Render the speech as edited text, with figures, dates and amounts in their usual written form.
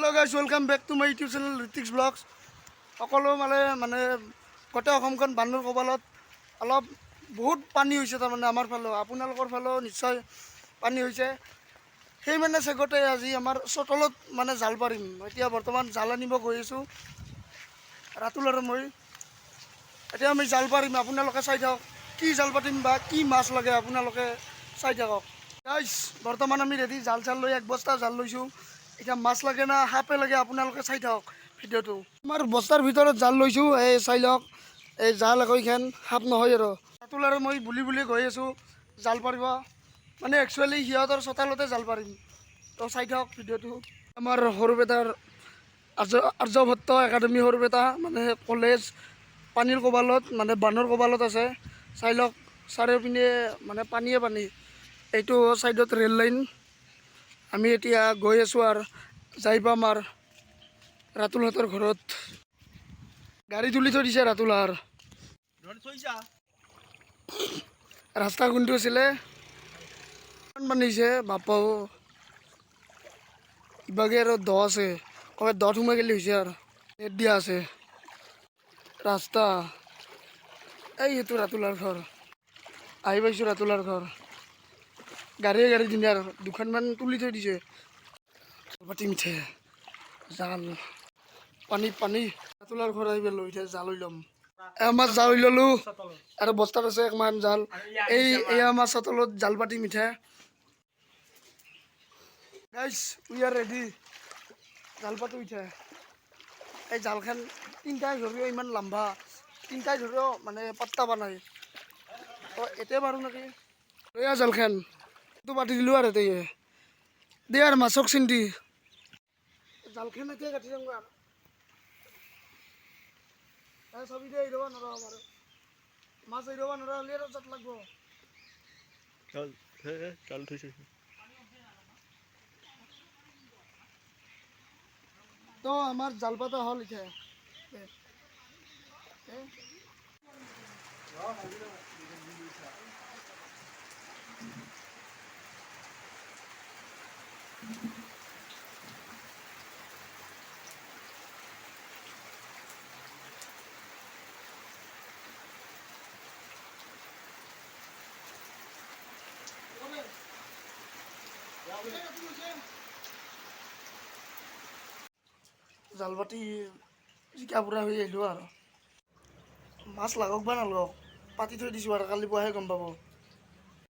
Hello' guys, welcome back to my YouTube channel Hrithik's vlogs. সকলো মানে গোটেই অসমখন বানৰ কবালত অলপ বহুত পানী হৈছে। তাৰমানে আমাৰ ফালেও আপোনালোকৰ ফালেও নিশ্চয় পানী হৈছে। সেই মানে চেগতে আজি আমাৰ চটলত মানে জাল পাৰিম। এতিয়া বৰ্তমান জাল আনিব গৈ আছোঁ, ৰাতুল আৰু মই। এতিয়া আমি জাল পাৰিম, আপোনালোকে চাই থাকক কি জাল পাতিম বা কি মাছ লাগে, আপোনালোকে চাই থাকক গাইজ। বৰ্তমান আমি ৰেডি, জাল চাল লৈ 1 বস্তা জাল লৈছোঁ। এতিয়া মাছ লাগে না সাপে লাগে, আপোনালোকে চাই থাকক ভিডিঅ'টো। আমাৰ বস্তাৰ ভিতৰত জাল লৈছোঁ, এই চাই লওক। এই জাল আকৌ এইখন সাপ নহয় আৰু। ৰাতুল আৰু মই বুলি গৈ আছোঁ জাল পাৰিব। মানে একচুৱেলি সিহঁতৰ চোতালতে জাল পাৰিম, তো চাই থাকক ভিডিঅ'টো। আমাৰ সৰুপেটাৰ আৰ্যভট্ট একাডেমি সৰুপেটা মানে কলেজ পানীৰ কবালত মানে বানৰ কবালত আছে। চাই লওক চাৰিওপিনে মানে পানীয়ে পানী। এইটো চাইডত ৰেল লাইন। আমি এতিয়া গৈ আছোঁ আৰু যাই পাম আৰু ৰাতুলহঁতৰ ঘৰত। গাড়ী তুলি থৈ দিছে ৰাতুলৰ। ৰাস্তা কোনটো আছিলে বান্ধিছে বাপাও। ইবাগে আৰু দ আছে, ক'ৰবাত দত সোমাই গেলি হৈছে আৰু নেট দিয়া আছে ৰাস্তা। এইটো ৰাতুলৰ ঘৰ, আহি পাইছোঁ ৰাতুলৰ ঘৰ। গাড়ী দিনে আৰু দুখনমান তুলি থৈ দিছে। পাতি মিঠে জাল পানী ৰাতুলৰ ঘৰ আহি পালোঁ। এতিয়া জাল লৈ ল'ম। আমাৰ জাল লৈ ল'লোঁ আৰু বস্তাত আছে একমান জাল। এই আমাৰ চোতালত জাল পাতি মিঠা। গাইজ উই আৰ ৰেডি, জাল পাতো উঠে। এই জালখন তিনিটাই ধৰিও ইমান লম্বা, তিনিটাই ধৰিও মানে পাত্তা পোৱা নাই। তো এতিয়া পাৰোঁ নেকি লৈ জালখন তো পাতি দিলোঁ আৰু এতেয়ে দে আৰু মাছক চিন্তি জালখন এতিয়া কাটি যাম আৰু চাবি দে এৰিব নোৱাৰা আমাৰ মাছ এৰিব নোৱাৰা হ'লে আৰু জাত লাগব। জাল থৈছে। তো আমাৰ জাল পাতা হ'ল এতিয়া। জাল পাতি জিকা পুৰা হৈ আহিলোঁ আৰু মাছ লাগক বা নালাগক পাতি থৈ দিছোঁ আৰু কালি পুৱাহে গম পাব।